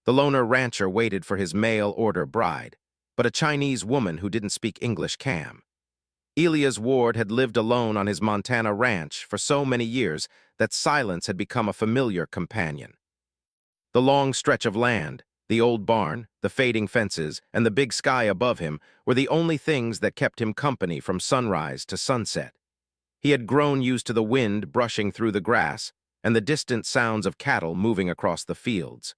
The loner rancher waited for his mail-order bride, but a Chinese woman who didn't speak English cam. Elias Ward had lived alone on his Montana ranch for so many years that silence had become a familiar companion. The long stretch of land, the old barn, the fading fences, and the big sky above him were the only things that kept him company from sunrise to sunset. He had grown used to the wind brushing through the grass and the distant sounds of cattle moving across the fields.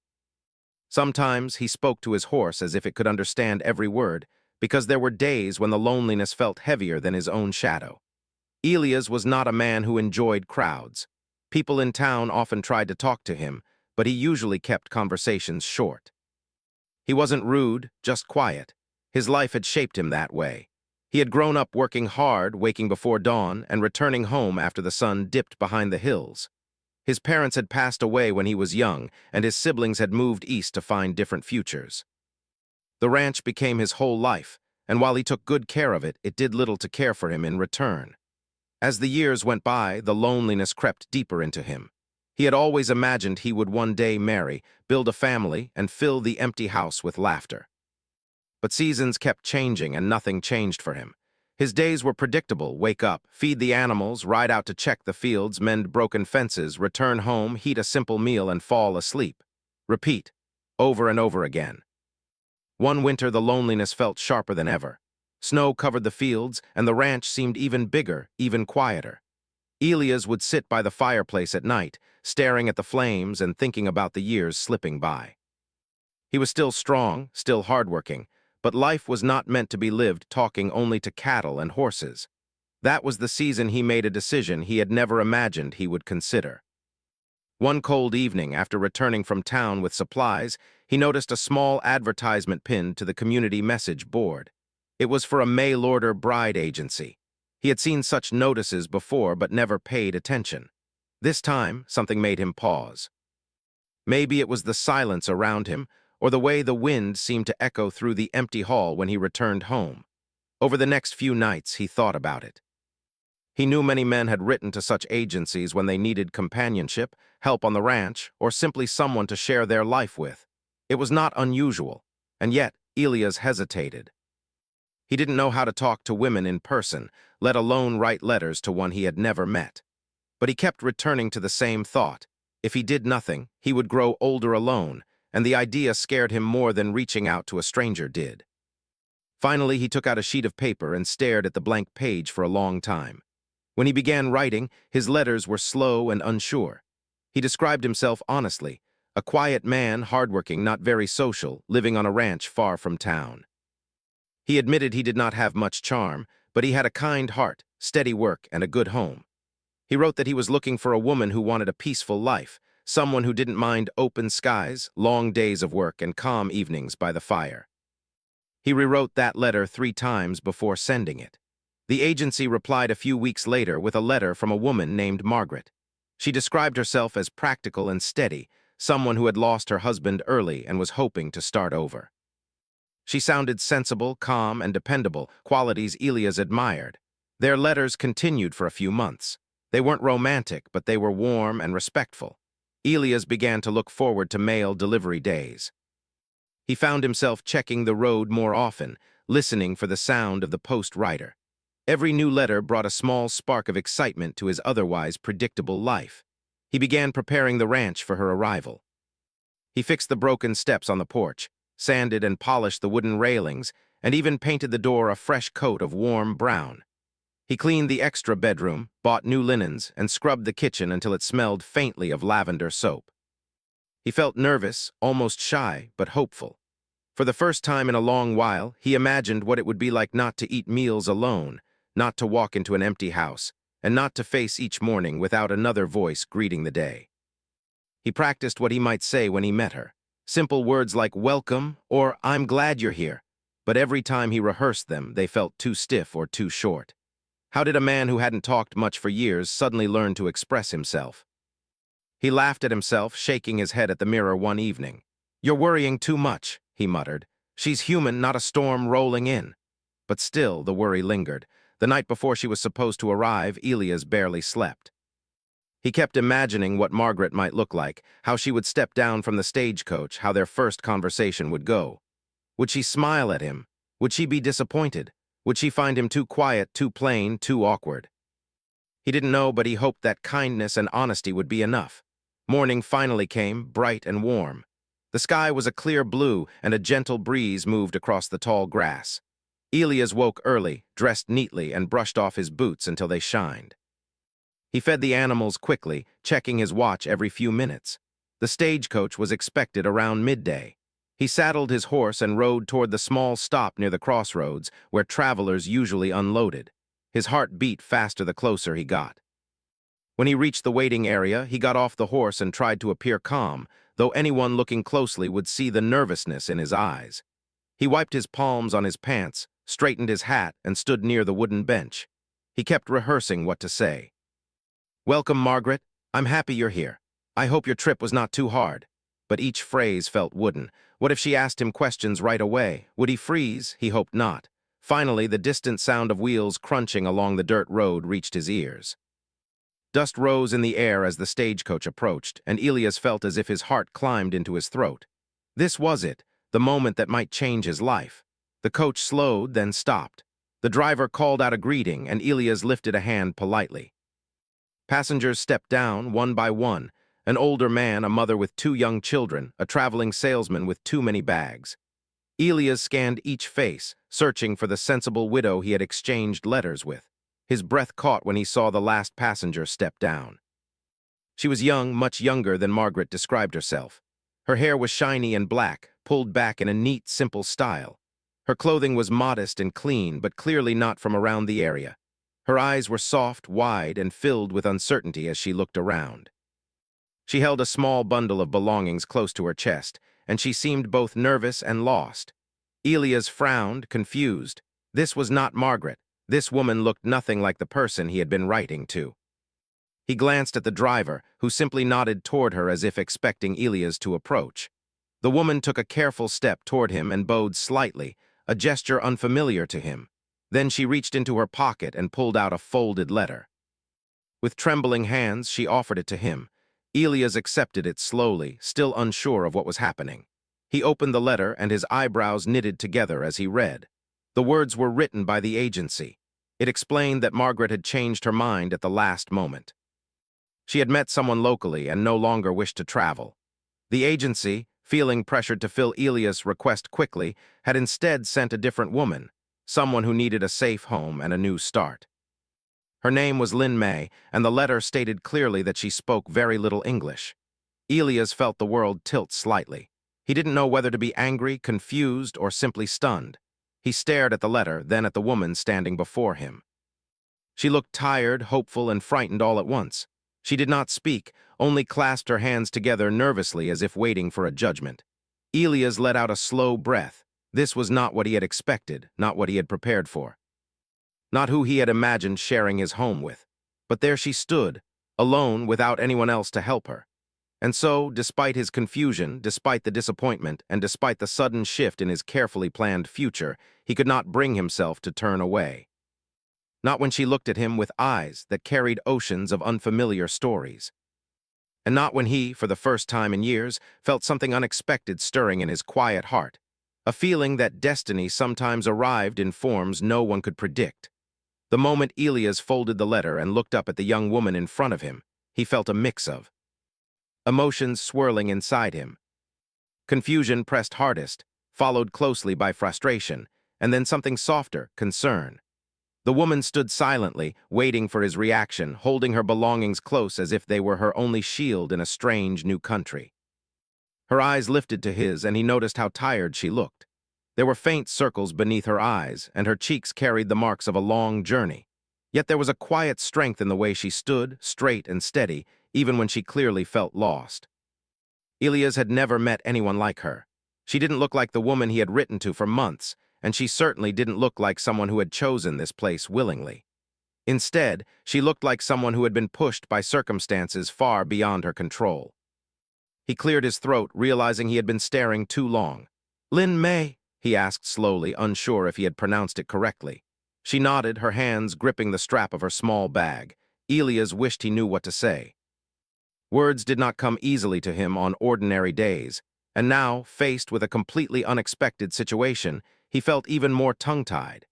Sometimes he spoke to his horse as if it could understand every word, because there were days when the loneliness felt heavier than his own shadow. Elias was not a man who enjoyed crowds. People in town often tried to talk to him, but he usually kept conversations short. He wasn't rude, just quiet. His life had shaped him that way. He had grown up working hard, waking before dawn, and returning home after the sun dipped behind the hills. His parents had passed away when he was young, and his siblings had moved east to find different futures. The ranch became his whole life, and while he took good care of it, it did little to care for him in return. As the years went by, the loneliness crept deeper into him. He had always imagined he would one day marry, build a family, and fill the empty house with laughter. But seasons kept changing, and nothing changed for him. His days were predictable: wake up, feed the animals, ride out to check the fields, mend broken fences, return home, heat a simple meal, and fall asleep. Repeat, over and over again. One winter, the loneliness felt sharper than ever. Snow covered the fields, and the ranch seemed even bigger, even quieter. Elias would sit by the fireplace at night, staring at the flames and thinking about the years slipping by. He was still strong, still hardworking, but life was not meant to be lived talking only to cattle and horses. That was the season he made a decision he had never imagined he would consider. One cold evening, after returning from town with supplies, he noticed a small advertisement pinned to the community message board. It was for a mail-order bride agency. He had seen such notices before but never paid attention. This time, something made him pause. Maybe it was the silence around him, or the way the wind seemed to echo through the empty hall when he returned home. Over the next few nights, he thought about it. He knew many men had written to such agencies when they needed companionship, help on the ranch, or simply someone to share their life with. It was not unusual, and yet Elias hesitated. He didn't know how to talk to women in person, let alone write letters to one he had never met. But he kept returning to the same thought. If he did nothing, he would grow older alone, and the idea scared him more than reaching out to a stranger did. Finally, he took out a sheet of paper and stared at the blank page for a long time. When he began writing, his letters were slow and unsure. He described himself honestly: a quiet man, hardworking, not very social, living on a ranch far from town. He admitted he did not have much charm, but he had a kind heart, steady work, and a good home. He wrote that he was looking for a woman who wanted a peaceful life, someone who didn't mind open skies, long days of work, and calm evenings by the fire. He rewrote that letter 3 times before sending it. The agency replied a few weeks later with a letter from a woman named Margaret. She described herself as practical and steady, someone who had lost her husband early and was hoping to start over. She sounded sensible, calm, and dependable, qualities Elias admired. Their letters continued for a few months. They weren't romantic, but they were warm and respectful. Elias began to look forward to mail delivery days. He found himself checking the road more often, listening for the sound of the post rider. Every new letter brought a small spark of excitement to his otherwise predictable life. He began preparing the ranch for her arrival. He fixed the broken steps on the porch, sanded and polished the wooden railings, and even painted the door a fresh coat of warm brown. He cleaned the extra bedroom, bought new linens, and scrubbed the kitchen until it smelled faintly of lavender soap. He felt nervous, almost shy, but hopeful. For the first time in a long while, he imagined what it would be like not to eat meals alone, not to walk into an empty house, and not to face each morning without another voice greeting the day. He practiced what he might say when he met her. Simple words like "welcome" or "I'm glad you're here," but every time he rehearsed them, they felt too stiff or too short. How did a man who hadn't talked much for years suddenly learn to express himself? He laughed at himself, shaking his head at the mirror one evening. "You're worrying too much," he muttered. "She's human, not a storm rolling in." But still, the worry lingered. The night before she was supposed to arrive, Elias barely slept. He kept imagining what Margaret might look like, how she would step down from the stagecoach, how their first conversation would go. Would she smile at him? Would she be disappointed? Would she find him too quiet, too plain, too awkward? He didn't know, but he hoped that kindness and honesty would be enough. Morning finally came, bright and warm. The sky was a clear blue, and a gentle breeze moved across the tall grass. Elias woke early, dressed neatly, and brushed off his boots until they shined. He fed the animals quickly, checking his watch every few minutes. The stagecoach was expected around midday. He saddled his horse and rode toward the small stop near the crossroads, where travelers usually unloaded. His heart beat faster the closer he got. When he reached the waiting area, he got off the horse and tried to appear calm, though anyone looking closely would see the nervousness in his eyes. He wiped his palms on his pants, straightened his hat, and stood near the wooden bench. He kept rehearsing what to say. "Welcome, Margaret. I'm happy you're here. I hope your trip was not too hard." But each phrase felt wooden. What if she asked him questions right away? Would he freeze? He hoped not. Finally, the distant sound of wheels crunching along the dirt road reached his ears. Dust rose in the air as the stagecoach approached, and Elias felt as if his heart climbed into his throat. This was it, the moment that might change his life. The coach slowed, then stopped. The driver called out a greeting, and Elias lifted a hand politely. Passengers stepped down, one by one. An older man, a mother with 2 young children, a traveling salesman with too many bags. Elias scanned each face, searching for the sensible widow he had exchanged letters with. His breath caught when he saw the last passenger step down. She was young, much younger than Margaret described herself. Her hair was shiny and black, pulled back in a neat, simple style. Her clothing was modest and clean, but clearly not from around the area. Her eyes were soft, wide, and filled with uncertainty as she looked around. She held a small bundle of belongings close to her chest, and she seemed both nervous and lost. Elias frowned, confused. This was not Margaret. This woman looked nothing like the person he had been writing to. He glanced at the driver, who simply nodded toward her as if expecting Elias to approach. The woman took a careful step toward him and bowed slightly, a gesture unfamiliar to him. Then she reached into her pocket and pulled out a folded letter. With trembling hands, she offered it to him. Elias accepted it slowly, still unsure of what was happening. He opened the letter, and his eyebrows knitted together as he read. The words were written by the agency. It explained that Margaret had changed her mind at the last moment. She had met someone locally and no longer wished to travel. The agency, feeling pressured to fill Elias' request quickly, had instead sent a different woman, someone who needed a safe home and a new start. Her name was Lin May, and the letter stated clearly that she spoke very little English. Elias felt the world tilt slightly. He didn't know whether to be angry, confused, or simply stunned. He stared at the letter, then at the woman standing before him. She looked tired, hopeful, and frightened all at once. She did not speak, only clasped her hands together nervously as if waiting for a judgment. Elias let out a slow breath. This was not what he had expected, not what he had prepared for. Not who he had imagined sharing his home with. But there she stood, alone without anyone else to help her. And so, despite his confusion, despite the disappointment, and despite the sudden shift in his carefully planned future, he could not bring himself to turn away. Not when she looked at him with eyes that carried oceans of unfamiliar stories. And not when he, for the first time in years, felt something unexpected stirring in his quiet heart. A feeling that destiny sometimes arrived in forms no one could predict. The moment Elias folded the letter and looked up at the young woman in front of him, he felt a mix of emotions swirling inside him. Confusion pressed hardest, followed closely by frustration, and then something softer, concern. The woman stood silently, waiting for his reaction, holding her belongings close as if they were her only shield in a strange new country. Her eyes lifted to his, and he noticed how tired she looked. There were faint circles beneath her eyes, and her cheeks carried the marks of a long journey. Yet there was a quiet strength in the way she stood, straight and steady, even when she clearly felt lost. Elias had never met anyone like her. She didn't look like the woman he had written to for months, and she certainly didn't look like someone who had chosen this place willingly. Instead, she looked like someone who had been pushed by circumstances far beyond her control. He cleared his throat, realizing he had been staring too long. "Lin May?" he asked slowly, unsure if he had pronounced it correctly. She nodded, her hands gripping the strap of her small bag. Elias wished he knew what to say. Words did not come easily to him on ordinary days, and now, faced with a completely unexpected situation, he felt even more tongue-tied.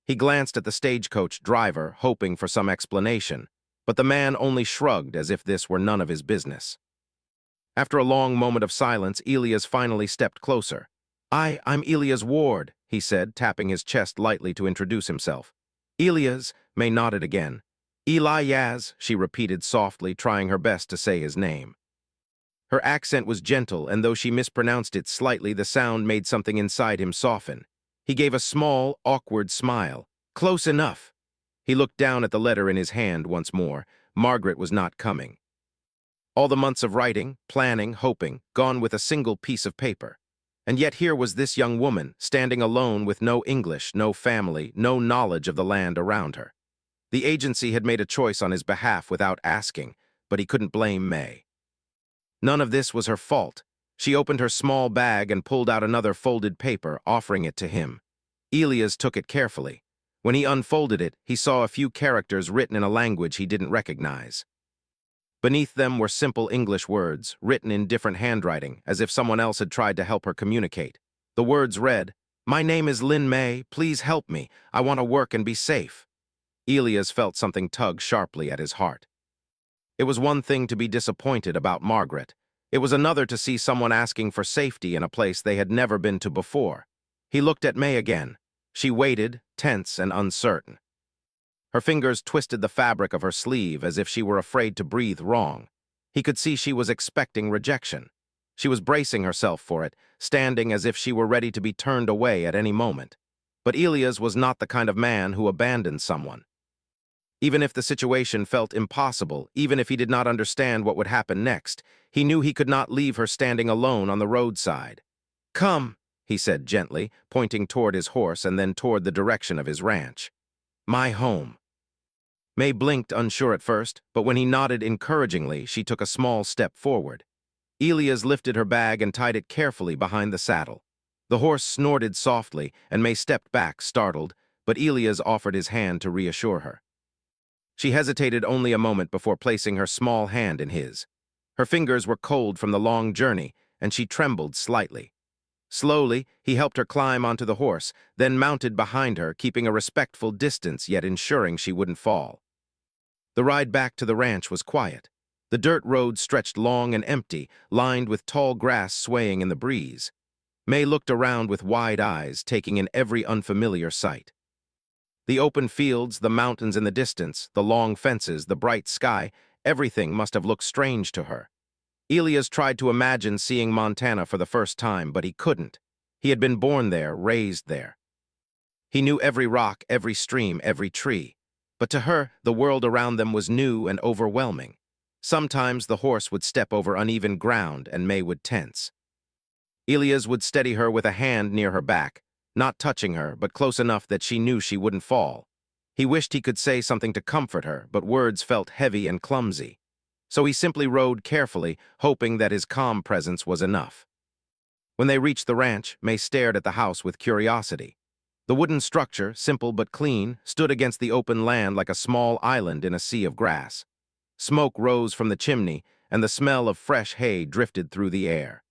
He glanced at the stagecoach driver, hoping for some explanation, but the man only shrugged as if this were none of his business. After a long moment of silence, Elias finally stepped closer. I'm Elias Ward," he said, tapping his chest lightly to introduce himself. Elias, May nodded again. Elias, she repeated softly, trying her best to say his name. Her accent was gentle, and though she mispronounced it slightly, the sound made something inside him soften. He gave a small, awkward smile. Close enough. He looked down at the letter in his hand once more. Margaret was not coming. All the months of writing, planning, hoping, gone with a single piece of paper. And yet here was this young woman, standing alone with no English, no family, no knowledge of the land around her. The agency had made a choice on his behalf without asking, but he couldn't blame May. None of this was her fault. She opened her small bag and pulled out another folded paper, offering it to him. Elias took it carefully. When he unfolded it, he saw a few characters written in a language he didn't recognize. Beneath them were simple English words, written in different handwriting, as if someone else had tried to help her communicate. The words read, "My name is Lin May. Please help me. I want to work and be safe." Elias felt something tug sharply at his heart. It was one thing to be disappointed about Margaret. It was another to see someone asking for safety in a place they had never been to before. He looked at May again. She waited, tense and uncertain. Her fingers twisted the fabric of her sleeve as if she were afraid to breathe wrong. He could see she was expecting rejection. She was bracing herself for it, standing as if she were ready to be turned away at any moment. But Elias was not the kind of man who abandoned someone. Even if the situation felt impossible, even if he did not understand what would happen next, he knew he could not leave her standing alone on the roadside. "Come," he said gently, pointing toward his horse and then toward the direction of his ranch. "My home." May blinked, unsure at first, but when he nodded encouragingly, she took a small step forward. Elias lifted her bag and tied it carefully behind the saddle. The horse snorted softly, and May stepped back, startled, but Elias offered his hand to reassure her. She hesitated only a moment before placing her small hand in his. Her fingers were cold from the long journey, and she trembled slightly. Slowly, he helped her climb onto the horse, then mounted behind her, keeping a respectful distance yet ensuring she wouldn't fall. The ride back to the ranch was quiet. The dirt road stretched long and empty, lined with tall grass swaying in the breeze. May looked around with wide eyes, taking in every unfamiliar sight. The open fields, the mountains in the distance, the long fences, the bright sky, everything must have looked strange to her. Elias tried to imagine seeing Montana for the first time, but he couldn't. He had been born there, raised there. He knew every rock, every stream, every tree. But to her, the world around them was new and overwhelming. Sometimes the horse would step over uneven ground and May would tense. Elias would steady her with a hand near her back, not touching her, but close enough that she knew she wouldn't fall. He wished he could say something to comfort her, but words felt heavy and clumsy. So he simply rode carefully, hoping that his calm presence was enough. When they reached the ranch, May stared at the house with curiosity. The wooden structure, simple but clean, stood against the open land like a small island in a sea of grass. Smoke rose from the chimney, and the smell of fresh hay drifted through the air.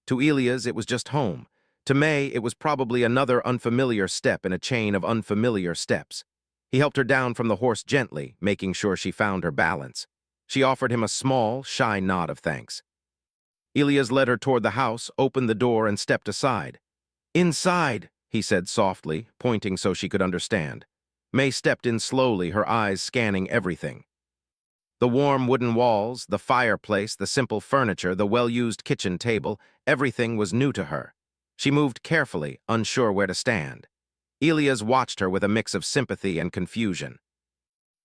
To Elias, it was just home. To May, it was probably another unfamiliar step in a chain of unfamiliar steps. He helped her down from the horse gently, making sure she found her balance. She offered him a small, shy nod of thanks. Elias led her toward the house, opened the door, and stepped aside. "Inside," he said softly, pointing so she could understand. May stepped in slowly, her eyes scanning everything. The warm wooden walls, the fireplace, the simple furniture, the well-used kitchen table, everything was new to her. She moved carefully, unsure where to stand. Elias watched her with a mix of sympathy and confusion.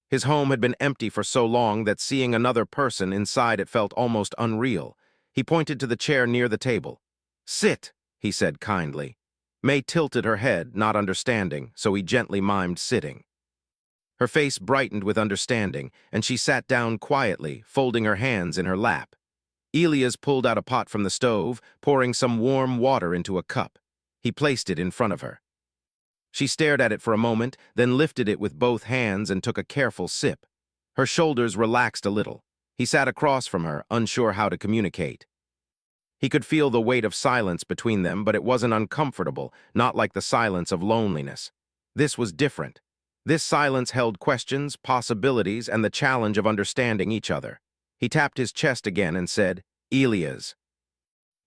His home had been empty for so long that seeing another person inside it felt almost unreal. He pointed to the chair near the table. "Sit," he said kindly. May tilted her head, not understanding, so he gently mimed sitting. Her face brightened with understanding, and she sat down quietly, folding her hands in her lap. Elias pulled out a pot from the stove, pouring some warm water into a cup. He placed it in front of her. She stared at it for a moment, then lifted it with both hands and took a careful sip. Her shoulders relaxed a little. He sat across from her, unsure how to communicate. He could feel the weight of silence between them, but it wasn't uncomfortable, not like the silence of loneliness. This was different. This silence held questions, possibilities, and the challenge of understanding each other. He tapped his chest again and said, "Elias."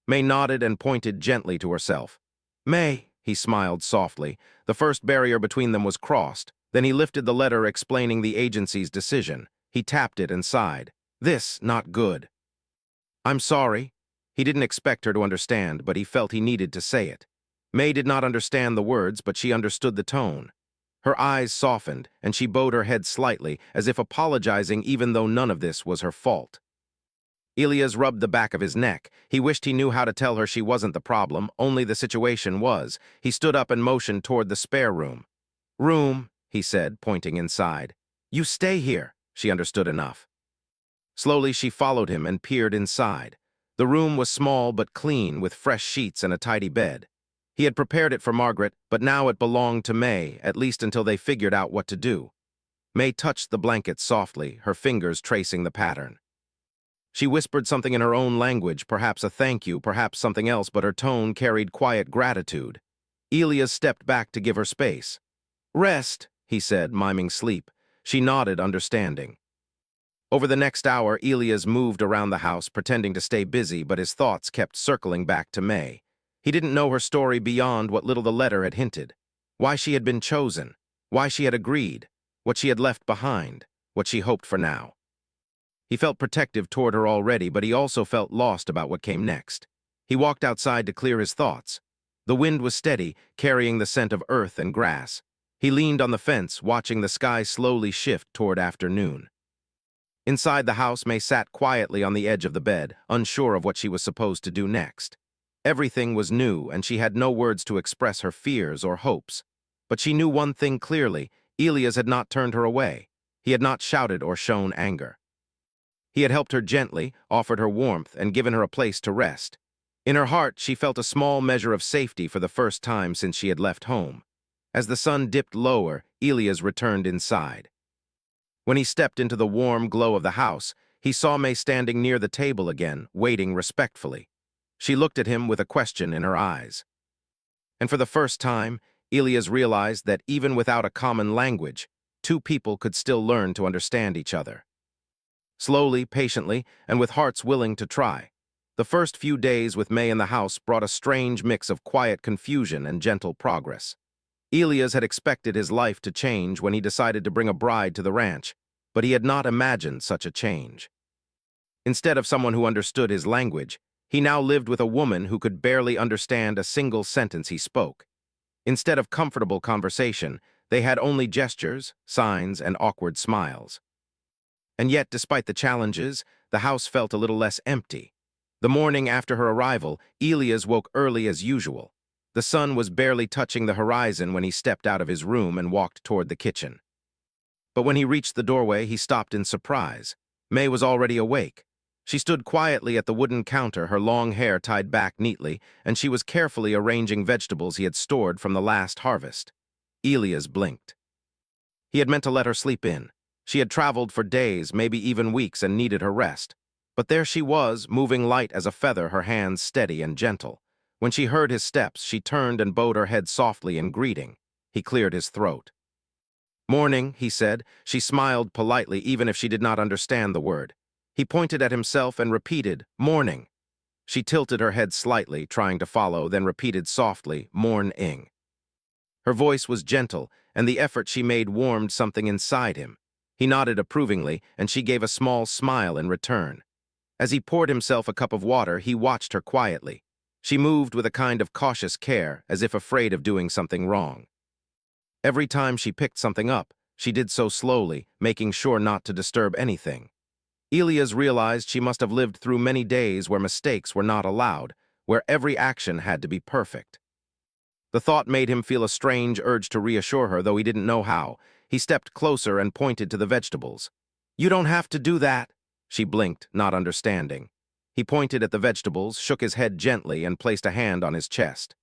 May nodded and pointed gently to herself. "May," he smiled softly. The first barrier between them was crossed. Then he lifted the letter explaining the agency's decision. He tapped it and sighed. "This, not good." "I'm sorry." He didn't expect her to understand, but he felt he needed to say it. May did not understand the words, but she understood the tone. Her eyes softened, and she bowed her head slightly, as if apologizing even though none of this was her fault. Elias rubbed the back of his neck. He wished he knew how to tell her she wasn't the problem, only the situation was. He stood up and motioned toward the spare room. "Room," he said, pointing inside. "You stay here." She understood enough. Slowly she followed him and peered inside. The room was small but clean, with fresh sheets and a tidy bed. He had prepared it for Margaret, but now it belonged to May, at least until they figured out what to do. May touched the blanket softly, her fingers tracing the pattern. She whispered something in her own language, perhaps a thank you, perhaps something else, but her tone carried quiet gratitude. Elias stepped back to give her space. "Rest," he said, miming sleep. She nodded, understanding. Over the next hour, Elias moved around the house, pretending to stay busy, but his thoughts kept circling back to May. He didn't know her story beyond what little the letter had hinted. Why she had been chosen, why she had agreed, what she had left behind, what she hoped for now. He felt protective toward her already, but he also felt lost about what came next. He walked outside to clear his thoughts. The wind was steady, carrying the scent of earth and grass. He leaned on the fence, watching the sky slowly shift toward afternoon. Inside the house, May sat quietly on the edge of the bed, unsure of what she was supposed to do next. Everything was new, and she had no words to express her fears or hopes. But she knew one thing clearly: Elias had not turned her away. He had not shouted or shown anger. He had helped her gently, offered her warmth, and given her a place to rest. In her heart, she felt a small measure of safety for the first time since she had left home. As the sun dipped lower, Elias returned inside. When he stepped into the warm glow of the house, he saw May standing near the table again, waiting respectfully. She looked at him with a question in her eyes. And for the first time, Elias realized that even without a common language, two people could still learn to understand each other. Slowly, patiently, and with hearts willing to try. The first few days with May in the house brought a strange mix of quiet confusion and gentle progress. Elias had expected his life to change when he decided to bring a bride to the ranch, but he had not imagined such a change. Instead of someone who understood his language, he now lived with a woman who could barely understand a single sentence he spoke. Instead of comfortable conversation, they had only gestures, signs, and awkward smiles. And yet, despite the challenges, the house felt a little less empty. The morning after her arrival, Elias woke early as usual. The sun was barely touching the horizon when he stepped out of his room and walked toward the kitchen. But when he reached the doorway, he stopped in surprise. May was already awake. She stood quietly at the wooden counter, her long hair tied back neatly, and she was carefully arranging vegetables he had stored from the last harvest. Elias blinked. He had meant to let her sleep in. She had traveled for days, maybe even weeks, and needed her rest. But there she was, moving light as a feather, her hands steady and gentle. When she heard his steps, she turned and bowed her head softly in greeting. He cleared his throat. "Morning," he said. She smiled politely, even if she did not understand the word. He pointed at himself and repeated, "Morning." She tilted her head slightly, trying to follow, then repeated softly, "Morn-ing." Her voice was gentle, and the effort she made warmed something inside him. He nodded approvingly, and she gave a small smile in return. As he poured himself a cup of water, he watched her quietly. She moved with a kind of cautious care, as if afraid of doing something wrong. Every time she picked something up, she did so slowly, making sure not to disturb anything. Elias realized she must have lived through many days where mistakes were not allowed, where every action had to be perfect. The thought made him feel a strange urge to reassure her, though he didn't know how. He stepped closer and pointed to the vegetables. "You don't have to do that." She blinked, not understanding. He pointed at the vegetables, shook his head gently, and placed a hand on his chest.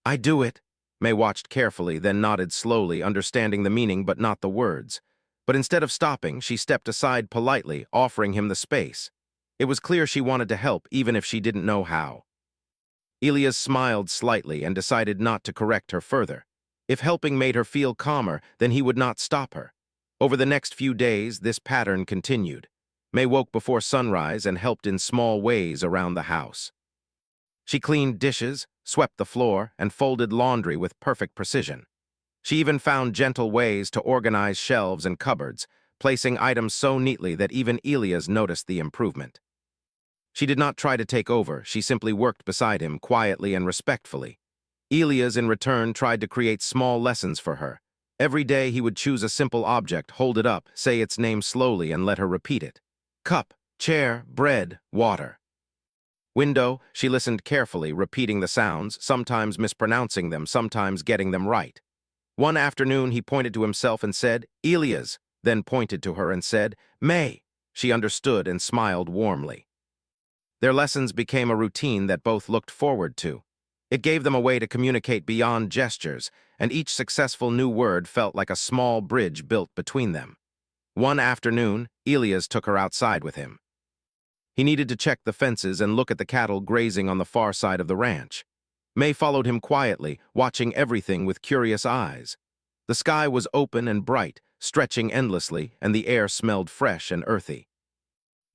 "I do it." May watched carefully, then nodded slowly, understanding the meaning but not the words. But instead of stopping, she stepped aside politely, offering him the space. It was clear she wanted to help, even if she didn't know how. Elias smiled slightly and decided not to correct her further. If helping made her feel calmer, then he would not stop her. Over the next few days, this pattern continued. May woke before sunrise and helped in small ways around the house. She cleaned dishes, swept the floor, and folded laundry with perfect precision. She even found gentle ways to organize shelves and cupboards, placing items so neatly that even Elias noticed the improvement. She did not try to take over, she simply worked beside him quietly and respectfully. Elias, in return, tried to create small lessons for her. Every day he would choose a simple object, hold it up, say its name slowly, and let her repeat it. Cup, chair, bread, water. Window, she listened carefully, repeating the sounds, sometimes mispronouncing them, sometimes getting them right. One afternoon he pointed to himself and said, Elias, then pointed to her and said, May. She understood and smiled warmly. Their lessons became a routine that both looked forward to. It gave them a way to communicate beyond gestures, and each successful new word felt like a small bridge built between them. One afternoon, Elias took her outside with him. He needed to check the fences and look at the cattle grazing on the far side of the ranch. May followed him quietly, watching everything with curious eyes. The sky was open and bright, stretching endlessly, and the air smelled fresh and earthy.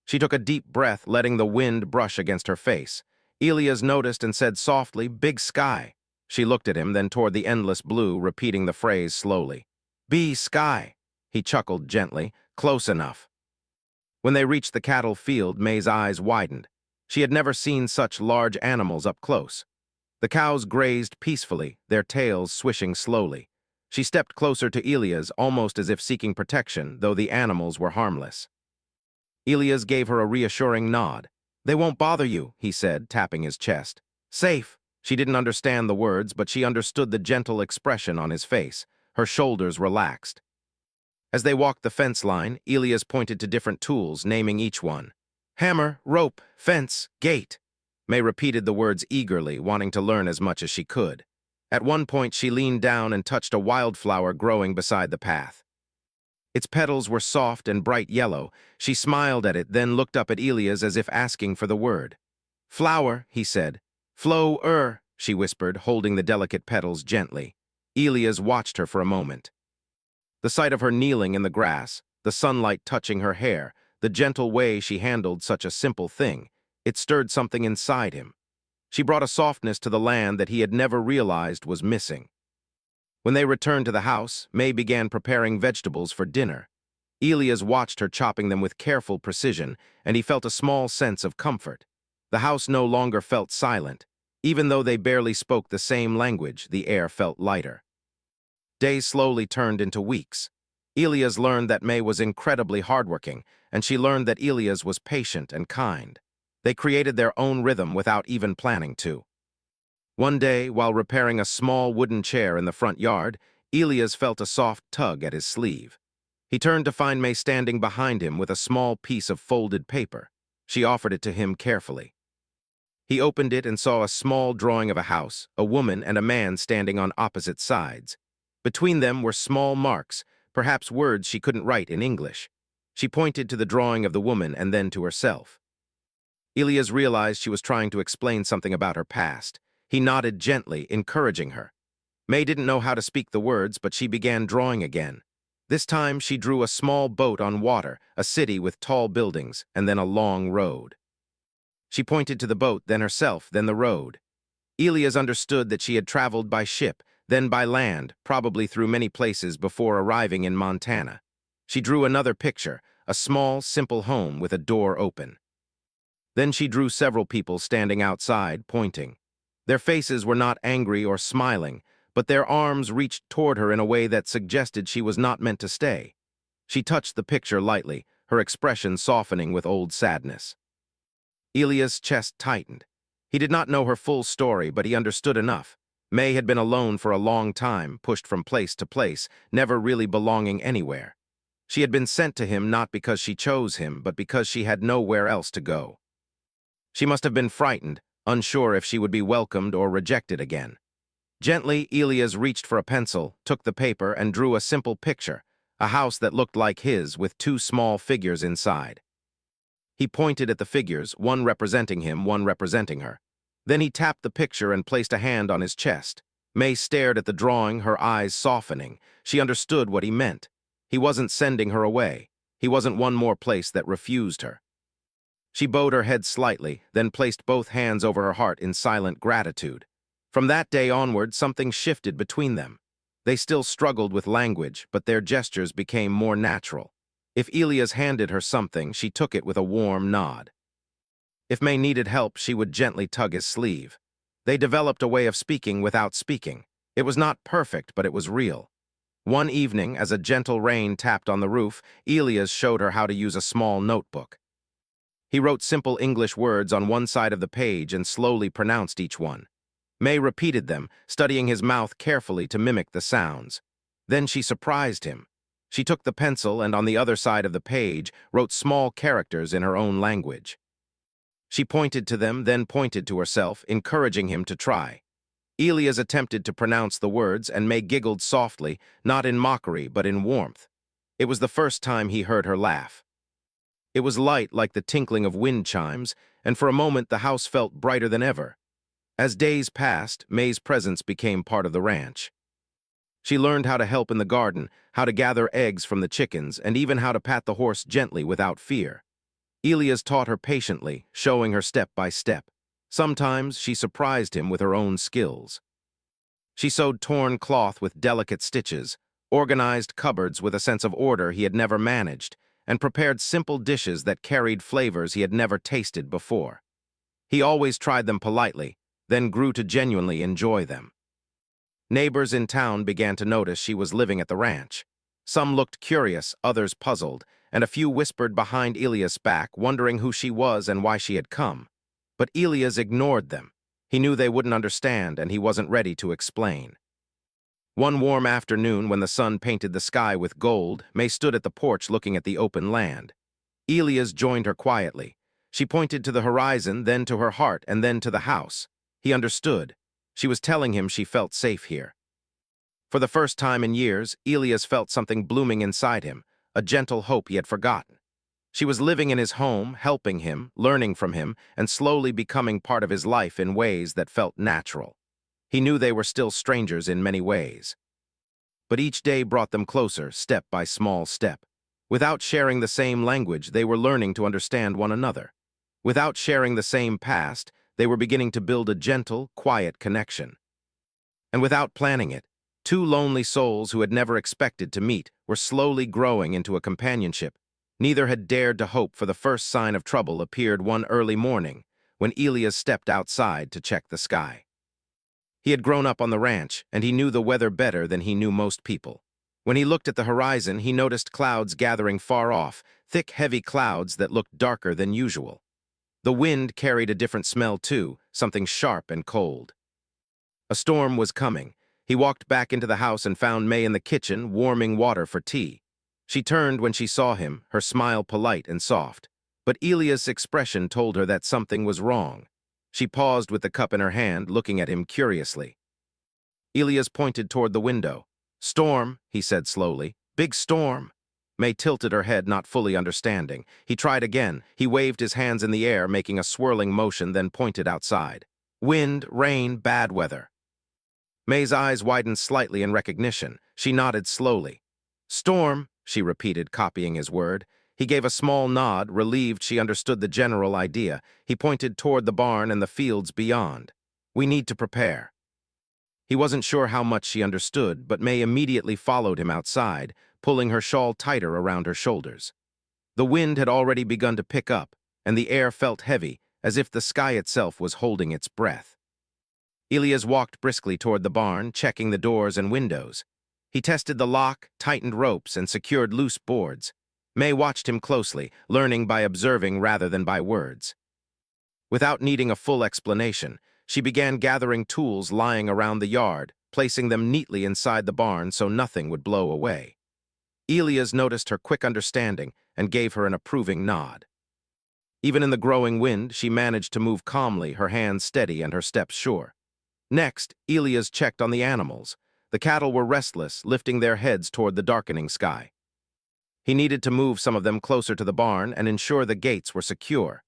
She took a deep breath, letting the wind brush against her face. Elias noticed and said softly, Big sky. She looked at him, then toward the endless blue, repeating the phrase slowly. Be sky. He chuckled gently, close enough. When they reached the cattle field, May's eyes widened. She had never seen such large animals up close. The cows grazed peacefully, their tails swishing slowly. She stepped closer to Elias, almost as if seeking protection, though the animals were harmless. Elias gave her a reassuring nod. They won't bother you, he said, tapping his chest. Safe. She didn't understand the words, but she understood the gentle expression on his face. Her shoulders relaxed. As they walked the fence line, Elias pointed to different tools, naming each one. Hammer, rope, fence, gate. May repeated the words eagerly, wanting to learn as much as she could. At one point, she leaned down and touched a wildflower growing beside the path. Its petals were soft and bright yellow. She smiled at it, then looked up at Elias as if asking for the word. Flower, he said. Flow-er, she whispered, holding the delicate petals gently. Elias watched her for a moment. The sight of her kneeling in the grass, the sunlight touching her hair, the gentle way she handled such a simple thing, it stirred something inside him. She brought a softness to the land that he had never realized was missing. When they returned to the house, May began preparing vegetables for dinner. Elias watched her chopping them with careful precision, and he felt a small sense of comfort. The house no longer felt silent. Even though they barely spoke the same language, the air felt lighter. Days slowly turned into weeks. Elias learned that May was incredibly hardworking, and she learned that Elias was patient and kind. They created their own rhythm without even planning to. One day, while repairing a small wooden chair in the front yard, Elias felt a soft tug at his sleeve. He turned to find May standing behind him with a small piece of folded paper. She offered it to him carefully. He opened it and saw a small drawing of a house, a woman and a man standing on opposite sides. Between them were small marks, perhaps words she couldn't write in English. She pointed to the drawing of the woman and then to herself. Elias realized she was trying to explain something about her past. He nodded gently, encouraging her. May didn't know how to speak the words, but she began drawing again. This time she drew a small boat on water, a city with tall buildings, and then a long road. She pointed to the boat, then herself, then the road. Elias understood that she had traveled by ship, then by land, probably through many places before arriving in Montana. She drew another picture, a small, simple home with a door open. Then she drew several people standing outside, pointing. Their faces were not angry or smiling, but their arms reached toward her in a way that suggested she was not meant to stay. She touched the picture lightly, her expression softening with old sadness. Elias' chest tightened. He did not know her full story, but he understood enough. May had been alone for a long time, pushed from place to place, never really belonging anywhere. She had been sent to him not because she chose him, but because she had nowhere else to go. She must have been frightened, unsure if she would be welcomed or rejected again. Gently, Elias reached for a pencil, took the paper, and drew a simple picture, a house that looked like his with two small figures inside. He pointed at the figures, one representing him, one representing her. Then he tapped the picture and placed a hand on his chest. May stared at the drawing, her eyes softening. She understood what he meant. He wasn't sending her away. He wasn't one more place that refused her. She bowed her head slightly, then placed both hands over her heart in silent gratitude. From that day onward, something shifted between them. They still struggled with language, but their gestures became more natural. If Elias handed her something, she took it with a warm nod. If May needed help, she would gently tug his sleeve. They developed a way of speaking without speaking. It was not perfect, but it was real. One evening, as a gentle rain tapped on the roof, Elias showed her how to use a small notebook. He wrote simple English words on one side of the page and slowly pronounced each one. May repeated them, studying his mouth carefully to mimic the sounds. Then she surprised him. She took the pencil and on the other side of the page wrote small characters in her own language. She pointed to them, then pointed to herself, encouraging him to try. Elias attempted to pronounce the words, and May giggled softly, not in mockery, but in warmth. It was the first time he heard her laugh. It was light like the tinkling of wind chimes, and for a moment the house felt brighter than ever. As days passed, May's presence became part of the ranch. She learned how to help in the garden, how to gather eggs from the chickens, and even how to pat the horse gently without fear. Elias taught her patiently, showing her step by step. Sometimes she surprised him with her own skills. She sewed torn cloth with delicate stitches, organized cupboards with a sense of order he had never managed, and prepared simple dishes that carried flavors he had never tasted before. He always tried them politely, then grew to genuinely enjoy them. Neighbors in town began to notice she was living at the ranch. Some looked curious, others puzzled, and a few whispered behind Elias' back, wondering who she was and why she had come. But Elias ignored them. He knew they wouldn't understand, and he wasn't ready to explain. One warm afternoon, when the sun painted the sky with gold, May stood at the porch looking at the open land. Elias joined her quietly. She pointed to the horizon, then to her heart, and then to the house. He understood. She was telling him she felt safe here. For the first time in years, Elias felt something blooming inside him, a gentle hope he had forgotten. She was living in his home, helping him, learning from him, and slowly becoming part of his life in ways that felt natural. He knew they were still strangers in many ways. But each day brought them closer, step by small step. Without sharing the same language, they were learning to understand one another. Without sharing the same past, they were beginning to build a gentle, quiet connection. And without planning it, two lonely souls who had never expected to meet were slowly growing into a companionship. Neither had dared to hope, for the first sign of trouble appeared one early morning when Elias stepped outside to check the sky. He had grown up on the ranch, and he knew the weather better than he knew most people. When he looked at the horizon, he noticed clouds gathering far off, thick, heavy clouds that looked darker than usual. The wind carried a different smell too, something sharp and cold. A storm was coming. He walked back into the house and found May in the kitchen, warming water for tea. She turned when she saw him, her smile polite and soft. But Elias' expression told her that something was wrong. She paused with the cup in her hand, looking at him curiously. Elias pointed toward the window. "Storm," he said slowly. "Big storm." May tilted her head, not fully understanding. He tried again. He waved his hands in the air, making a swirling motion, then pointed outside. "Wind, rain, bad weather." May's eyes widened slightly in recognition. She nodded slowly. "Storm," she repeated, copying his word. He gave a small nod, relieved she understood the general idea. He pointed toward the barn and the fields beyond. "We need to prepare." He wasn't sure how much she understood, but May immediately followed him outside, pulling her shawl tighter around her shoulders. The wind had already begun to pick up, and the air felt heavy, as if the sky itself was holding its breath. Elias walked briskly toward the barn, checking the doors and windows. He tested the lock, tightened ropes, and secured loose boards. May watched him closely, learning by observing rather than by words. Without needing a full explanation, she began gathering tools lying around the yard, placing them neatly inside the barn so nothing would blow away. Elias noticed her quick understanding and gave her an approving nod. Even in the growing wind, she managed to move calmly, her hands steady and her steps sure. Next, Elias checked on the animals. The cattle were restless, lifting their heads toward the darkening sky. He needed to move some of them closer to the barn and ensure the gates were secure.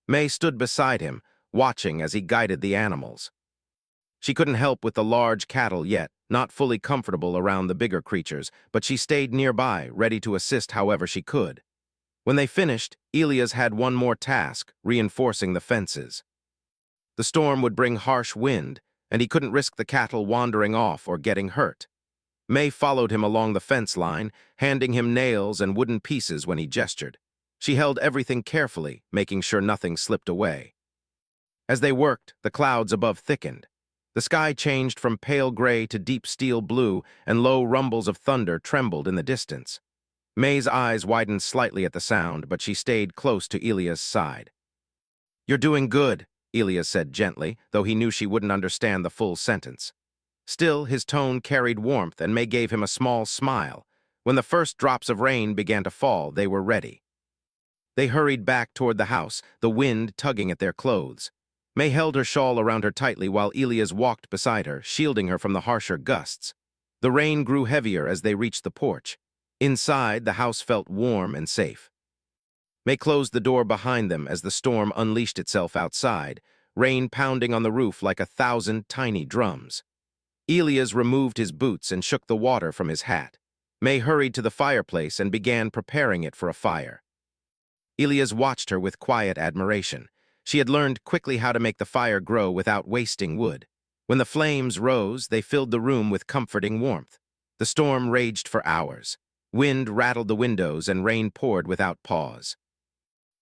May stood beside him, watching as he guided the animals. She couldn't help with the large cattle yet, not fully comfortable around the bigger creatures, but she stayed nearby, ready to assist however she could. When they finished, Elias had one more task, reinforcing the fences. The storm would bring harsh wind, and he couldn't risk the cattle wandering off or getting hurt. May followed him along the fence line, handing him nails and wooden pieces when he gestured. She held everything carefully, making sure nothing slipped away. As they worked, the clouds above thickened. The sky changed from pale gray to deep steel blue, and low rumbles of thunder trembled in the distance. May's eyes widened slightly at the sound, but she stayed close to Elias' side. "You're doing good," Elias said gently, though he knew she wouldn't understand the full sentence. Still, his tone carried warmth, and May gave him a small smile. When the first drops of rain began to fall, they were ready. They hurried back toward the house, the wind tugging at their clothes. May held her shawl around her tightly while Elias walked beside her, shielding her from the harsher gusts. The rain grew heavier as they reached the porch. Inside, the house felt warm and safe. May closed the door behind them as the storm unleashed itself outside, rain pounding on the roof like 1,000 tiny drums. Elias removed his boots and shook the water from his hat. May hurried to the fireplace and began preparing it for a fire. Elias watched her with quiet admiration. She had learned quickly how to make the fire grow without wasting wood. When the flames rose, they filled the room with comforting warmth. The storm raged for hours. Wind rattled the windows and rain poured without pause.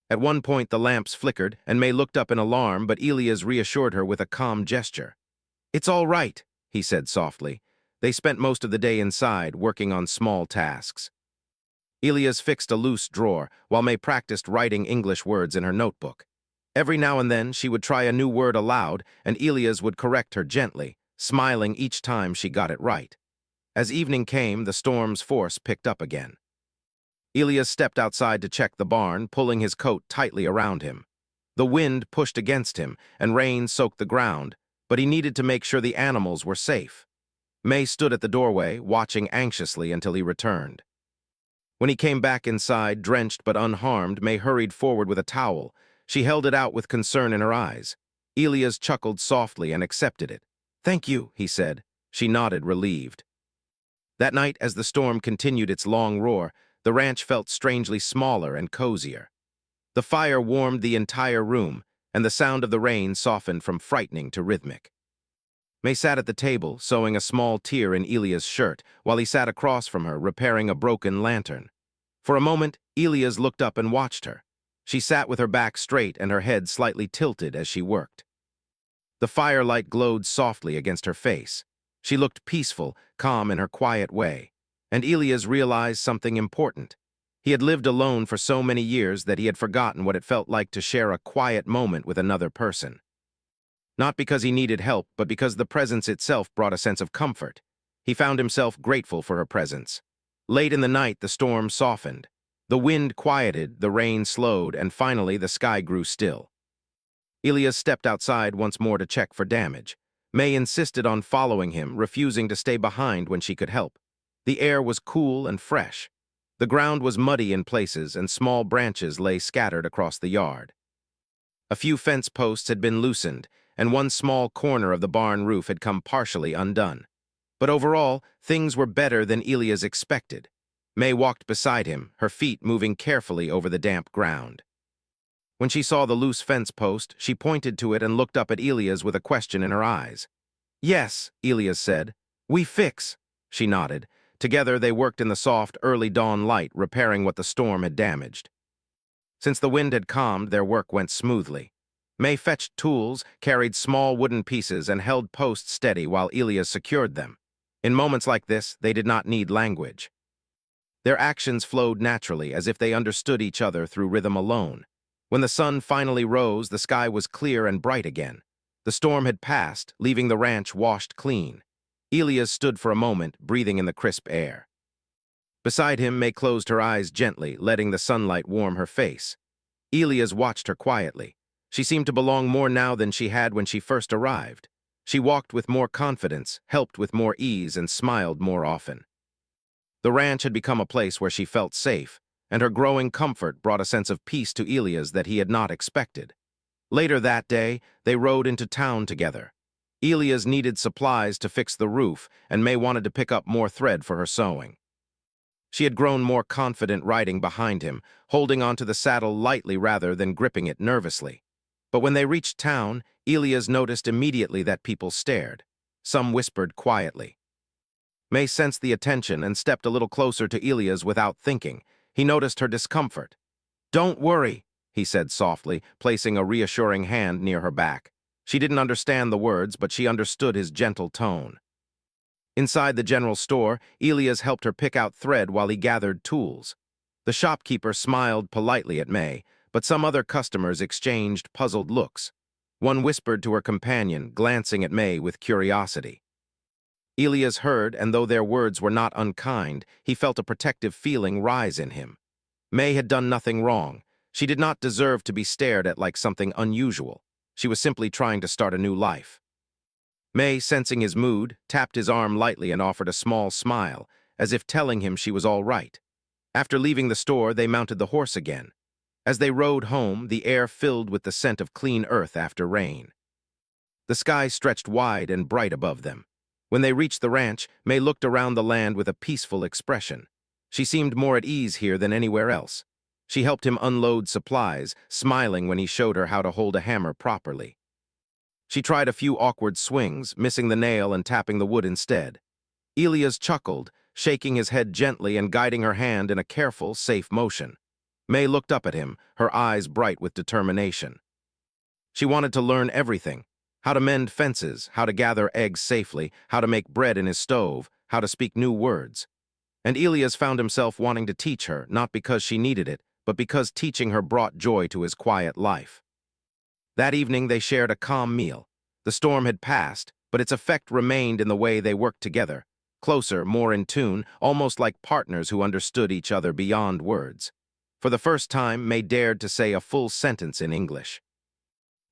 At one point, the lamps flickered, and May looked up in alarm, but Elias reassured her with a calm gesture. "It's all right," he said softly. They spent most of the day inside, working on small tasks. Elias fixed a loose drawer, while May practiced writing English words in her notebook. Every now and then, she would try a new word aloud, and Elias would correct her gently, smiling each time she got it right. As evening came, the storm's force picked up again. Elias stepped outside to check the barn, pulling his coat tightly around him. The wind pushed against him, and rain soaked the ground, but he needed to make sure the animals were safe. May stood at the doorway, watching anxiously until he returned. When he came back inside, drenched but unharmed, May hurried forward with a towel. She held it out with concern in her eyes. Elias chuckled softly and accepted it. "Thank you," he said. She nodded, relieved. That night, as the storm continued its long roar, the ranch felt strangely smaller and cozier. The fire warmed the entire room, and the sound of the rain softened from frightening to rhythmic. May sat at the table, sewing a small tear in Elias' shirt, while he sat across from her, repairing a broken lantern. For a moment, Elias looked up and watched her. She sat with her back straight and her head slightly tilted as she worked. The firelight glowed softly against her face. She looked peaceful, calm in her quiet way. And Elias realized something important. He had lived alone for so many years that he had forgotten what it felt like to share a quiet moment with another person. Not because he needed help, but because the presence itself brought a sense of comfort. He found himself grateful for her presence. Late in the night, the storm softened. The wind quieted, the rain slowed, and finally the sky grew still. Elias stepped outside once more to check for damage. May insisted on following him, refusing to stay behind when she could help. The air was cool and fresh. The ground was muddy in places, and small branches lay scattered across the yard. A few fence posts had been loosened, and one small corner of the barn roof had come partially undone. But overall, things were better than Elias expected. May walked beside him, her feet moving carefully over the damp ground. When she saw the loose fence post, she pointed to it and looked up at Elias with a question in her eyes. "Yes," Elias said. "We fix." She nodded. Together they worked in the soft, early dawn light, repairing what the storm had damaged. Since the wind had calmed, their work went smoothly. May fetched tools, carried small wooden pieces, and held posts steady while Elias secured them. In moments like this, they did not need language. Their actions flowed naturally, as if they understood each other through rhythm alone. When the sun finally rose, the sky was clear and bright again. The storm had passed, leaving the ranch washed clean. Elias stood for a moment, breathing in the crisp air. Beside him, May closed her eyes gently, letting the sunlight warm her face. Elias watched her quietly. She seemed to belong more now than she had when she first arrived. She walked with more confidence, helped with more ease, and smiled more often. The ranch had become a place where she felt safe, and her growing comfort brought a sense of peace to Elias that he had not expected. Later that day, they rode into town together. Elias needed supplies to fix the roof, and May wanted to pick up more thread for her sewing. She had grown more confident riding behind him, holding onto the saddle lightly rather than gripping it nervously. But when they reached town, Elias noticed immediately that people stared. Some whispered quietly. May sensed the attention and stepped a little closer to Elias without thinking. He noticed her discomfort. "Don't worry," he said softly, placing a reassuring hand near her back. She didn't understand the words, but she understood his gentle tone. Inside the general store, Elias helped her pick out thread while he gathered tools. The shopkeeper smiled politely at May, but some other customers exchanged puzzled looks. One whispered to her companion, glancing at May with curiosity. Elias heard, and though their words were not unkind, he felt a protective feeling rise in him. May had done nothing wrong. She did not deserve to be stared at like something unusual. She was simply trying to start a new life. May, sensing his mood, tapped his arm lightly and offered a small smile, as if telling him she was all right. After leaving the store, they mounted the horse again. As they rode home, the air filled with the scent of clean earth after rain. The sky stretched wide and bright above them. When they reached the ranch, May looked around the land with a peaceful expression. She seemed more at ease here than anywhere else. She helped him unload supplies, smiling when he showed her how to hold a hammer properly. She tried a few awkward swings, missing the nail and tapping the wood instead. Elias chuckled, shaking his head gently and guiding her hand in a careful, safe motion. May looked up at him, her eyes bright with determination. She wanted to learn everything: how to mend fences, how to gather eggs safely, how to make bread in his stove, how to speak new words. And Elias found himself wanting to teach her, not because she needed it, but because teaching her brought joy to his quiet life. That evening they shared a calm meal. The storm had passed, but its effect remained in the way they worked together, closer, more in tune, almost like partners who understood each other beyond words. For the first time, May dared to say a full sentence in English.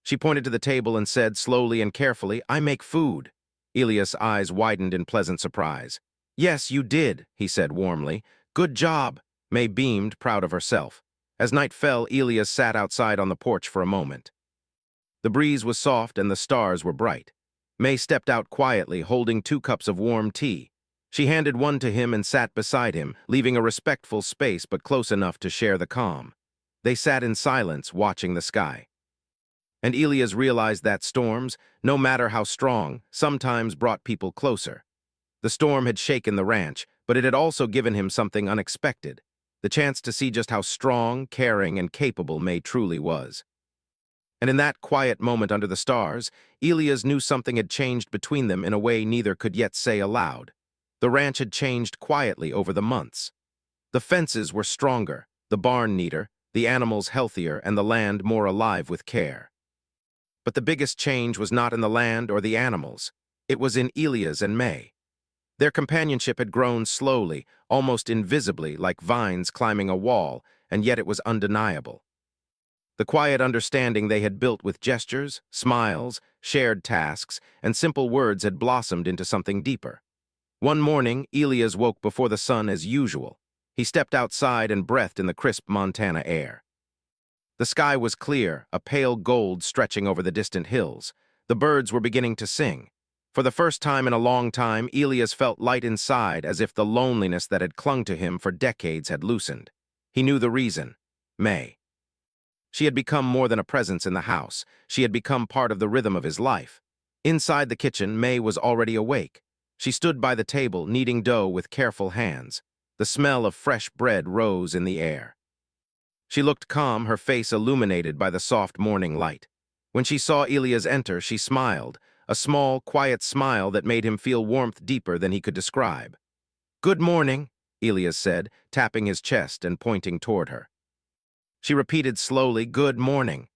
She pointed to the table and said slowly and carefully, "I make food." Elias' eyes widened in pleasant surprise. "Yes, you did," he said warmly. "Good job." May beamed, proud of herself. As night fell, Elias sat outside on the porch for a moment. The breeze was soft and the stars were bright. May stepped out quietly, holding 2 cups of warm tea. She handed one to him and sat beside him, leaving a respectful space but close enough to share the calm. They sat in silence, watching the sky. And Elias realized that storms, no matter how strong, sometimes brought people closer. The storm had shaken the ranch, but it had also given him something unexpected: the chance to see just how strong, caring, and capable May truly was. And in that quiet moment under the stars, Elias knew something had changed between them in a way neither could yet say aloud. The ranch had changed quietly over the months. The fences were stronger, the barn neater, the animals healthier, and the land more alive with care. But the biggest change was not in the land or the animals. It was in Elias and May. Their companionship had grown slowly, almost invisibly, like vines climbing a wall, and yet it was undeniable. The quiet understanding they had built with gestures, smiles, shared tasks, and simple words had blossomed into something deeper. One morning, Elias woke before the sun as usual. He stepped outside and breathed in the crisp Montana air. The sky was clear, a pale gold stretching over the distant hills. The birds were beginning to sing. For the first time in a long time, Elias felt light inside, as if the loneliness that had clung to him for decades had loosened. He knew the reason: May. She had become more than a presence in the house. She had become part of the rhythm of his life. Inside the kitchen, May was already awake. She stood by the table, kneading dough with careful hands. The smell of fresh bread rose in the air. She looked calm, her face illuminated by the soft morning light. When she saw Elias enter, she smiled, a small, quiet smile that made him feel warmth deeper than he could describe. "Good morning," Elias said, tapping his chest and pointing toward her. She repeated slowly, "Good morning."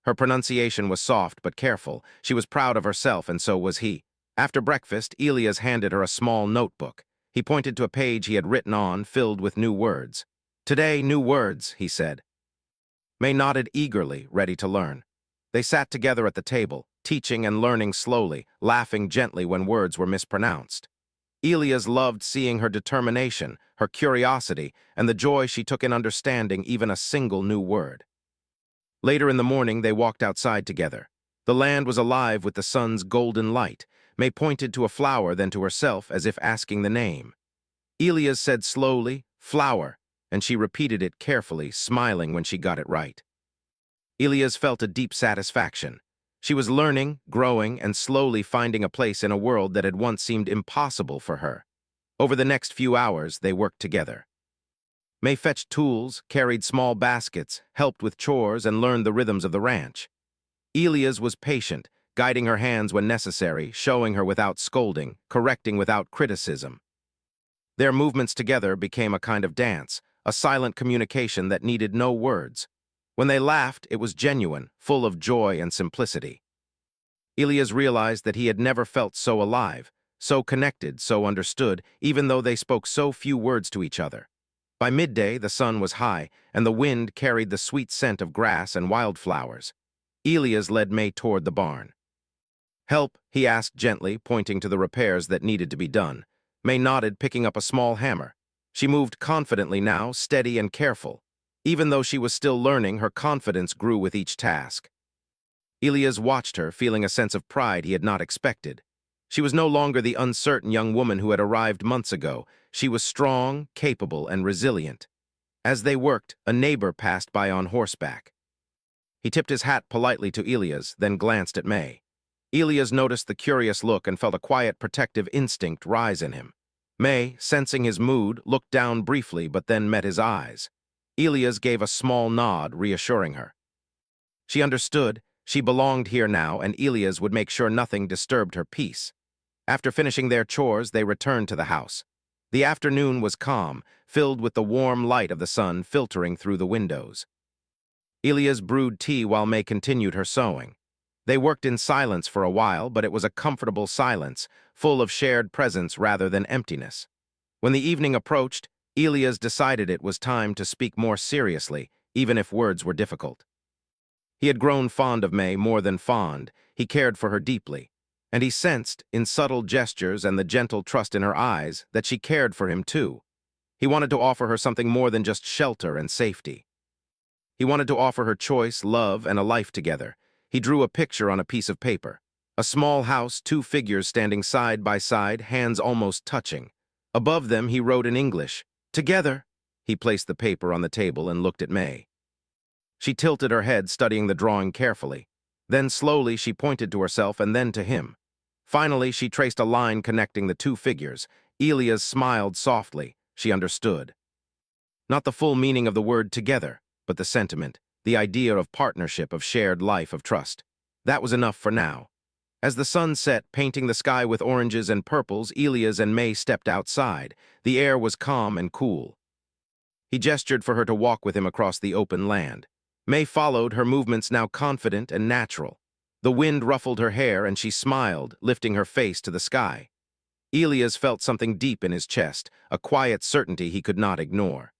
Her pronunciation was soft but careful. She was proud of herself, and so was he. After breakfast, Elias handed her a small notebook. He pointed to a page he had written on, filled with new words. "Today, new words," he said. May nodded eagerly, ready to learn. They sat together at the table, teaching and learning slowly, laughing gently when words were mispronounced. Elias loved seeing her determination, her curiosity, and the joy she took in understanding even a single new word. Later in the morning, they walked outside together. The land was alive with the sun's golden light. May pointed to a flower, then to herself, as if asking the name. Elias said slowly, "Flower," and she repeated it carefully, smiling when she got it right. Elias felt a deep satisfaction. She was learning, growing, and slowly finding a place in a world that had once seemed impossible for her. Over the next few hours, they worked together. May fetched tools, carried small baskets, helped with chores, and learned the rhythms of the ranch. Elias was patient, guiding her hands when necessary, showing her without scolding, correcting without criticism. Their movements together became a kind of dance, a silent communication that needed no words. When they laughed, it was genuine, full of joy and simplicity. Elias realized that he had never felt so alive, so connected, so understood, even though they spoke so few words to each other. By midday, the sun was high, and the wind carried the sweet scent of grass and wildflowers. Elias led May toward the barn. "Help?" he asked gently, pointing to the repairs that needed to be done. May nodded, picking up a small hammer. She moved confidently now, steady and careful. Even though she was still learning, her confidence grew with each task. Elias watched her, feeling a sense of pride he had not expected. She was no longer the uncertain young woman who had arrived months ago. She was strong, capable, and resilient. As they worked, a neighbor passed by on horseback. He tipped his hat politely to Elias, then glanced at May. Elias noticed the curious look and felt a quiet protective instinct rise in him. May, sensing his mood, looked down briefly but then met his eyes. Elias gave a small nod, reassuring her. She understood. She belonged here now, and Elias would make sure nothing disturbed her peace. After finishing their chores, they returned to the house. The afternoon was calm, filled with the warm light of the sun filtering through the windows. Elias brewed tea while May continued her sewing. They worked in silence for a while, but it was a comfortable silence, full of shared presence rather than emptiness. When the evening approached, Elias decided it was time to speak more seriously, even if words were difficult. He had grown fond of May, more than fond. He cared for her deeply, and he sensed, in subtle gestures and the gentle trust in her eyes, that she cared for him too. He wanted to offer her something more than just shelter and safety. He wanted to offer her choice, love, and a life together. He drew a picture on a piece of paper. A small house, two figures standing side by side, hands almost touching. Above them, he wrote in English, "Together." He placed the paper on the table and looked at May. She tilted her head, studying the drawing carefully. Then slowly she pointed to herself and then to him. Finally, she traced a line connecting the two figures. Elias smiled softly. She understood. Not the full meaning of the word together, but the sentiment, the idea of partnership, of shared life, of trust. That was enough for now. As the sun set, painting the sky with oranges and purples, Elias and May stepped outside. The air was calm and cool. He gestured for her to walk with him across the open land. May followed, her movements now confident and natural. The wind ruffled her hair and she smiled, lifting her face to the sky. Elias felt something deep in his chest, a quiet certainty he could not ignore.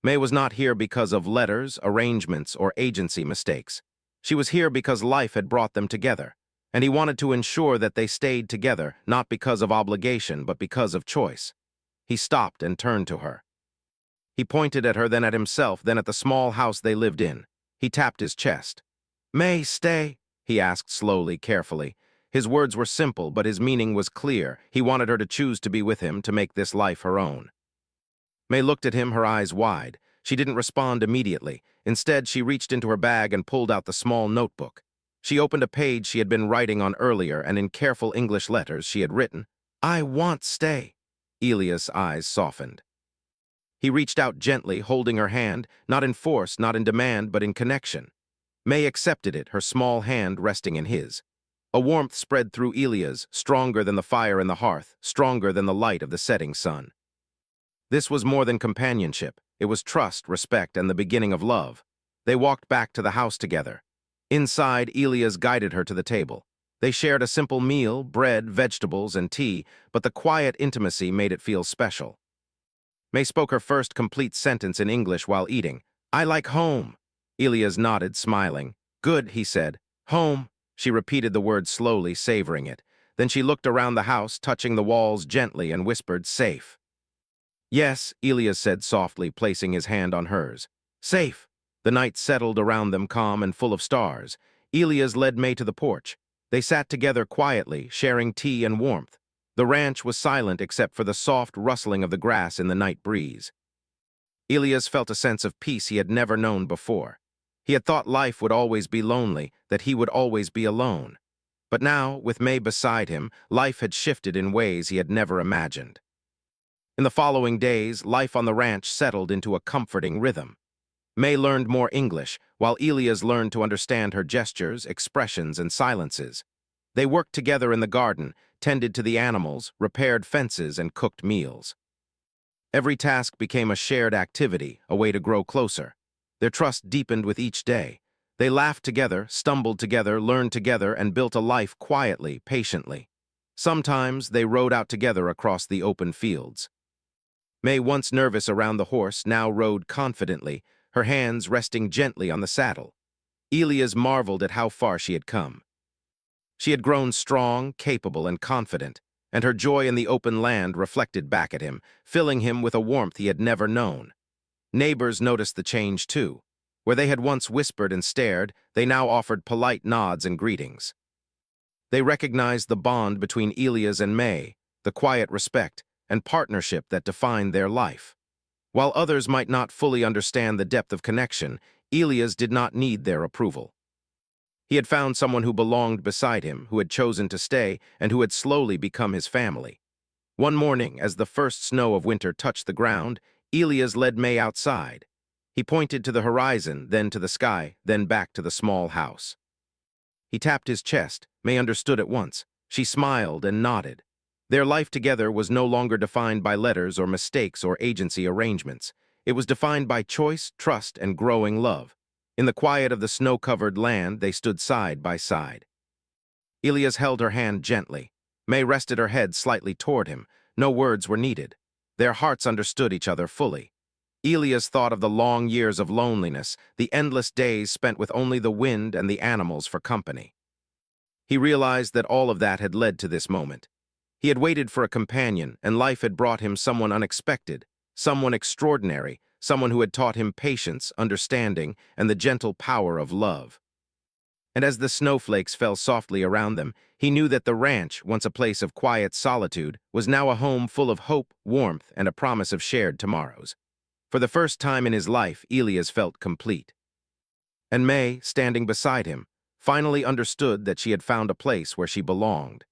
May was not here because of letters, arrangements, or agency mistakes. She was here because life had brought them together, and he wanted to ensure that they stayed together, not because of obligation, but because of choice. He stopped and turned to her. He pointed at her, then at himself, then at the small house they lived in. He tapped his chest. "May, stay?" he asked slowly, carefully. His words were simple, but his meaning was clear. He wanted her to choose to be with him, to make this life her own. May looked at him, her eyes wide. She didn't respond immediately. Instead, she reached into her bag and pulled out the small notebook. She opened a page she had been writing on earlier, and in careful English letters she had written, "I want stay." Elias' eyes softened. He reached out gently, holding her hand, not in force, not in demand, but in connection. May accepted it, her small hand resting in his. A warmth spread through Elias, stronger than the fire in the hearth, stronger than the light of the setting sun. This was more than companionship. It was trust, respect, and the beginning of love. They walked back to the house together. Inside, Elias guided her to the table. They shared a simple meal, bread, vegetables, and tea, but the quiet intimacy made it feel special. May spoke her first complete sentence in English while eating. "I like home." Elias nodded, smiling. "Good," he said. "Home." She repeated the word slowly, savoring it. Then she looked around the house, touching the walls gently, and whispered, "Safe." "Yes," Elias said softly, placing his hand on hers. "Safe." The night settled around them, calm and full of stars. Elias led May to the porch. They sat together quietly, sharing tea and warmth. The ranch was silent except for the soft rustling of the grass in the night breeze. Elias felt a sense of peace he had never known before. He had thought life would always be lonely, that he would always be alone. But now, with May beside him, life had shifted in ways he had never imagined. In the following days, life on the ranch settled into a comforting rhythm. May learned more English, while Elias learned to understand her gestures, expressions, and silences. They worked together in the garden, tended to the animals, repaired fences, and cooked meals. Every task became a shared activity, a way to grow closer. Their trust deepened with each day. They laughed together, stumbled together, learned together, and built a life quietly, patiently. Sometimes they rode out together across the open fields. May, once nervous around the horse, now rode confidently, her hands resting gently on the saddle. Elias marveled at how far she had come. She had grown strong, capable, and confident, and her joy in the open land reflected back at him, filling him with a warmth he had never known. Neighbors noticed the change too. Where they had once whispered and stared, they now offered polite nods and greetings. They recognized the bond between Elias and May, the quiet respect and partnership that defined their life. While others might not fully understand the depth of connection, Elias did not need their approval. He had found someone who belonged beside him, who had chosen to stay, and who had slowly become his family. One morning, as the first snow of winter touched the ground, Elias led May outside. He pointed to the horizon, then to the sky, then back to the small house. He tapped his chest. May understood at once. She smiled and nodded. Their life together was no longer defined by letters or mistakes or agency arrangements. It was defined by choice, trust, and growing love. In the quiet of the snow-covered land, they stood side by side. Elias held her hand gently. May rested her head slightly toward him. No words were needed. Their hearts understood each other fully. Elias thought of the long years of loneliness, the endless days spent with only the wind and the animals for company. He realized that all of that had led to this moment. He had waited for a companion, and life had brought him someone unexpected, someone extraordinary, someone who had taught him patience, understanding, and the gentle power of love. And as the snowflakes fell softly around them, he knew that the ranch, once a place of quiet solitude, was now a home full of hope, warmth, and a promise of shared tomorrows. For the first time in his life, Elias felt complete. And May, standing beside him, finally understood that she had found a place where she belonged.